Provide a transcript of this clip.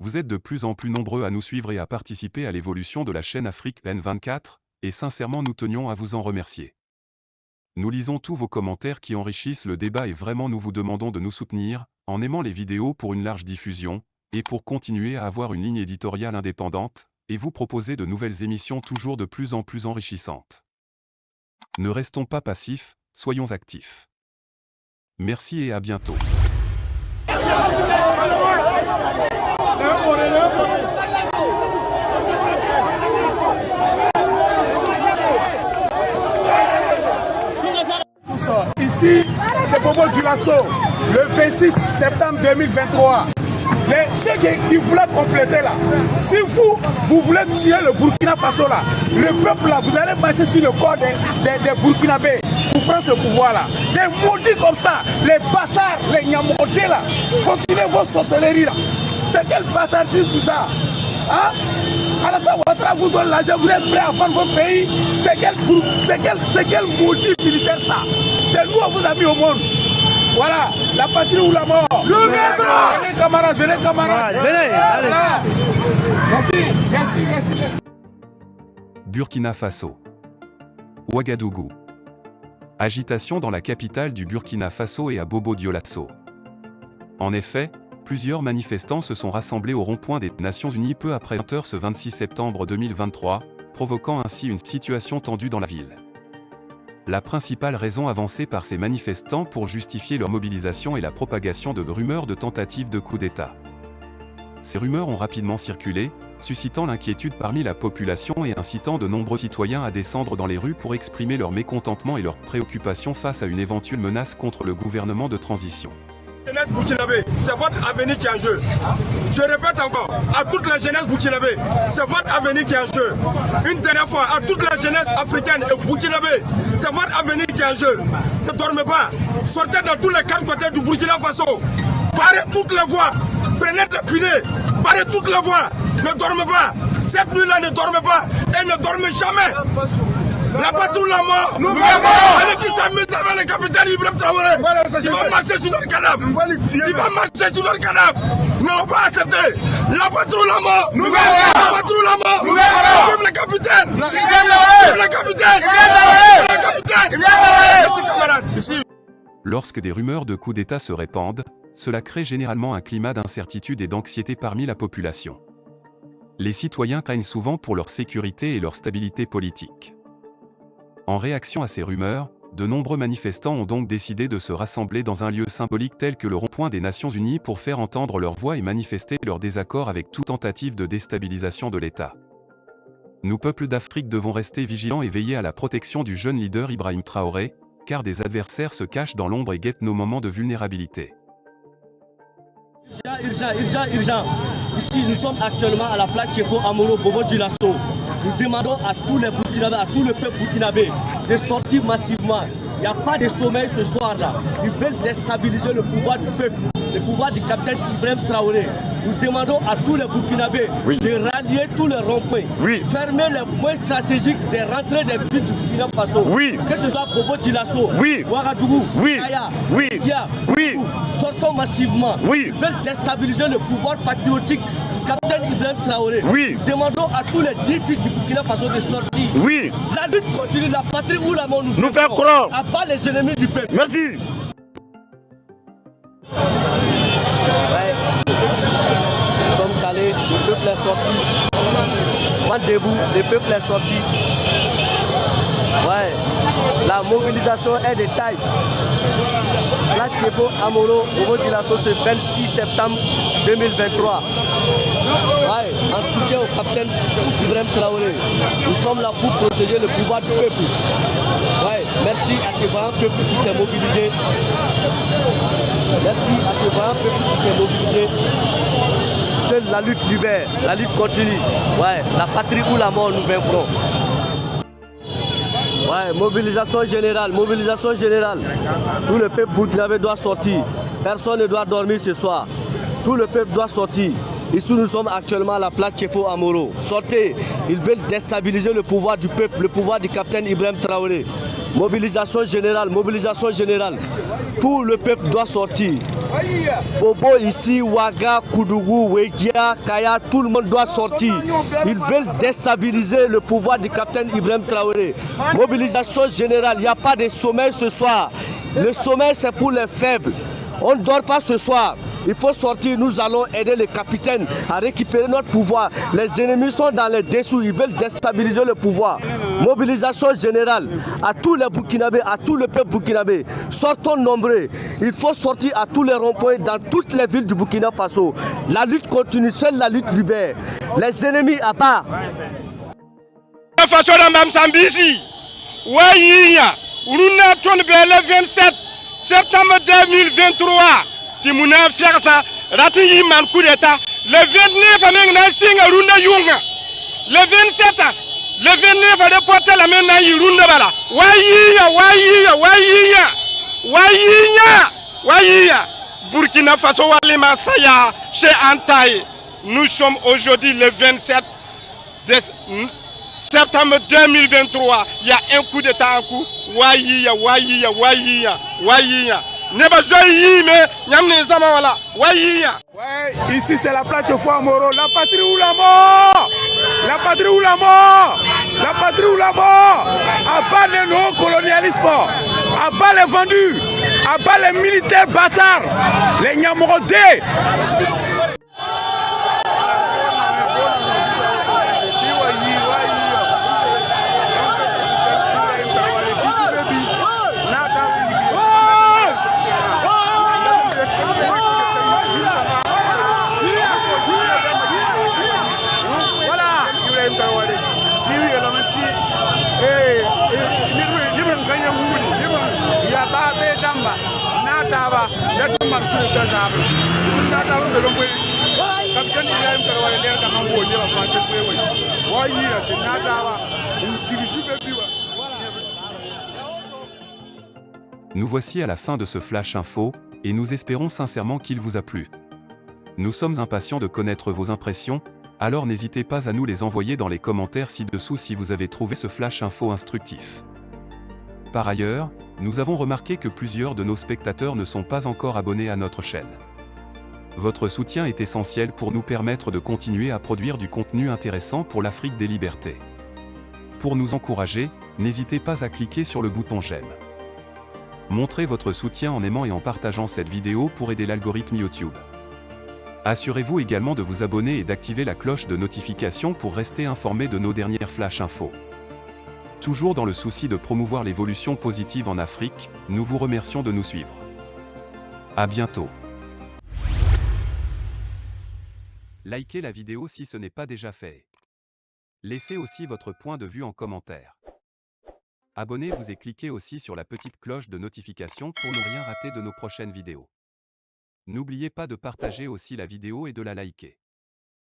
Vous êtes de plus en plus nombreux à nous suivre et à participer à l'évolution de la chaîne Afrique N24, et sincèrement nous tenions à vous en remercier. Nous lisons tous vos commentaires qui enrichissent le débat et vraiment nous vous demandons de nous soutenir, en aimant les vidéos pour une large diffusion, et pour continuer à avoir une ligne éditoriale indépendante, et vous proposer de nouvelles émissions toujours de plus en plus enrichissantes. Ne restons pas passifs, soyons actifs. Merci et à bientôt. Ici, c'est Bobo Dioulasso, le 26 septembre 2023. Ceux qui voulaient compléter là, si vous voulez tuer le Burkina Faso là, le peuple là, vous allez marcher sur le corps des Burkinabés pour prendre ce pouvoir là. Des maudits comme ça, les bâtards, les nyamodés là, continuez vos sorcelleries là. C'est quel bâtardisme ça? Hein? Alassane Ouattara vous donne l'argent, vous êtes prêts à vendre votre pays? C'est quel maudit militaire ça? C'est nous qui vous a mis au monde. Voilà, la patrie ou la mort. Nous viendrons. Venez camarades, venez camarades. Venez, allez. Merci. Burkina Faso. Ouagadougou. Agitation dans la capitale du Burkina Faso et à Bobo Dioulasso. En effet, plusieurs manifestants se sont rassemblés au rond-point des Nations Unies peu après 20h ce 26 septembre 2023, provoquant ainsi une situation tendue dans la ville. La principale raison avancée par ces manifestants pour justifier leur mobilisation est la propagation de rumeurs de tentatives de coup d'État. Ces rumeurs ont rapidement circulé, suscitant l'inquiétude parmi la population et incitant de nombreux citoyens à descendre dans les rues pour exprimer leur mécontentement et leur préoccupation face à une éventuelle menace contre le gouvernement de transition. Jeunesse burkinabé, c'est votre avenir qui est en jeu. Je répète encore, à toute la jeunesse burkinabé, c'est votre avenir qui est en jeu. Une dernière fois, à toute la jeunesse africaine et burkinabé, c'est votre avenir qui est en jeu. Ne dormez pas, sortez dans tous les quatre côtés du Burkina Faso, barrez toutes les voies, prenez des pilets, barrez toutes les voies, ne dormez pas. Cette nuit-là, ne dormez pas et ne dormez jamais. La patrouille ou la mort, nous verrons. Allez qui s'amuse avec le capitaine Ibrahim Traoré. Il va marcher sur notre cadavre. Il va marcher sur notre cadavre. Nous n'allons pas accepter. La patrouille ou la mort, nous verrons. La patrouille ou la mort, nous verrons. Vive le capitaine. Vive le capitaine. Vive le capitaine. Lorsque des rumeurs de coup d'État se répandent, cela crée généralement un climat d'incertitude et d'anxiété parmi la population. Les citoyens craignent souvent pour leur sécurité et leur stabilité politique. En réaction à ces rumeurs, de nombreux manifestants ont donc décidé de se rassembler dans un lieu symbolique tel que le rond-point des Nations Unies pour faire entendre leur voix et manifester leur désaccord avec toute tentative de déstabilisation de l'État. Nous, peuples d'Afrique, devons rester vigilants et veiller à la protection du jeune leader Ibrahim Traoré, car des adversaires se cachent dans l'ombre et guettent nos moments de vulnérabilité. Urgent. Ici, nous sommes actuellement à la place Chefo Amoro Bobo Dioulasso. Nous demandons à tous les Burkinabés, à tout le peuple burkinabé de sortir massivement. Il n'y a pas de sommeil ce soir-là. Ils veulent déstabiliser le pouvoir du peuple, le pouvoir du capitaine Ibrahim Traoré. Nous demandons à tous les Burkinabés de rallier tous les ronds-points, fermer les points stratégiques des rentrées des villes du Burkina Faso. Que ce soit Bobo Dioulasso, Ouagadougou, Kaya, Bia, sortons massivement. Ils veulent déstabiliser le pouvoir patriotique du capitaine Ibrahim Traoré. Demandons à tous les 10 fils du Burkina Faso de sortir. La lutte continue, la patrie ou la mort nous fait croire. À part les ennemis du peuple. Merci. Nous sommes calés, le peuple est sorti. Vent debout, le peuple est sorti. La mobilisation est de taille. La Chefo Amoro Bobo Dioulasso ce 26 septembre 2023. En soutien au capitaine Ibrahim Traoré. Nous sommes là pour protéger le pouvoir du peuple. Merci à ce vaillant peuple qui s'est mobilisé. Merci à ce vaillant peuple qui s'est mobilisé. Seule la lutte libère, la lutte continue. La patrie ou la mort, nous vaincrons. Mobilisation générale. Tout le peuple burkinabé doit sortir. Personne ne doit dormir ce soir. Tout le peuple doit sortir. Ici, nous sommes actuellement à la place Chefo Amoro. Sortez. Ils veulent déstabiliser le pouvoir du peuple, le pouvoir du capitaine Ibrahim Traoré. Mobilisation générale. Tout le peuple doit sortir. Bobo ici, Ouaga, Koudougou, Wegia, Kaya, tout le monde doit sortir. Ils veulent déstabiliser le pouvoir du capitaine Ibrahim Traoré. Mobilisation générale, il n'y a pas de sommeil ce soir. Le sommeil c'est pour les faibles. On ne dort pas ce soir. Il faut sortir, nous allons aider les capitaines à récupérer notre pouvoir. Les ennemis sont dans les dessous, ils veulent déstabiliser le pouvoir. Mobilisation générale à tous les Burkinabés, à tout le peuple burkinabé. Sortons nombreux. Il faut sortir à tous les ronds-points dans toutes les villes du Burkina Faso. La lutte continue, seule la lutte libère. Les ennemis à part. Faso da Mamsambisi, Wayiya, Uruna Tonbele 27 septembre 2023. Timuna Fiaksa, Ratu Yiman coup d'état. Le 29 Amena Singa Runda Yunga. Le 27, le 29 a déporté la main Yurunda Bala. Wayiya. Burkina Faso Walima Saya, chez Antaï. Nous sommes aujourd'hui le 27 septembre 2023. Il y a un coup d'état en cours. Wayiya. Ouais, ici c'est la plateforme Moro. La patrie ou la mort. La patrie ou la mort. La patrie ou la mort. À bas le néocolonialisme. À bas les vendus. À bas les militaires bâtards. Les Nyamorodés. Nous voici à la fin de ce Flash Info, et nous espérons sincèrement qu'il vous a plu. Nous sommes impatients de connaître vos impressions, alors n'hésitez pas à nous les envoyer dans les commentaires ci-dessous si vous avez trouvé ce Flash Info instructif. Par ailleurs, nous avons remarqué que plusieurs de nos spectateurs ne sont pas encore abonnés à notre chaîne. Votre soutien est essentiel pour nous permettre de continuer à produire du contenu intéressant pour l'Afrique des libertés. Pour nous encourager, n'hésitez pas à cliquer sur le bouton j'aime. Montrez votre soutien en aimant et en partageant cette vidéo pour aider l'algorithme YouTube. Assurez-vous également de vous abonner et d'activer la cloche de notification pour rester informé de nos dernières Flash Infos. Toujours dans le souci de promouvoir l'évolution positive en Afrique, nous vous remercions de nous suivre. À bientôt. Likez la vidéo si ce n'est pas déjà fait. Laissez aussi votre point de vue en commentaire. Abonnez-vous et cliquez aussi sur la petite cloche de notification pour ne rien rater de nos prochaines vidéos. N'oubliez pas de partager aussi la vidéo et de la liker.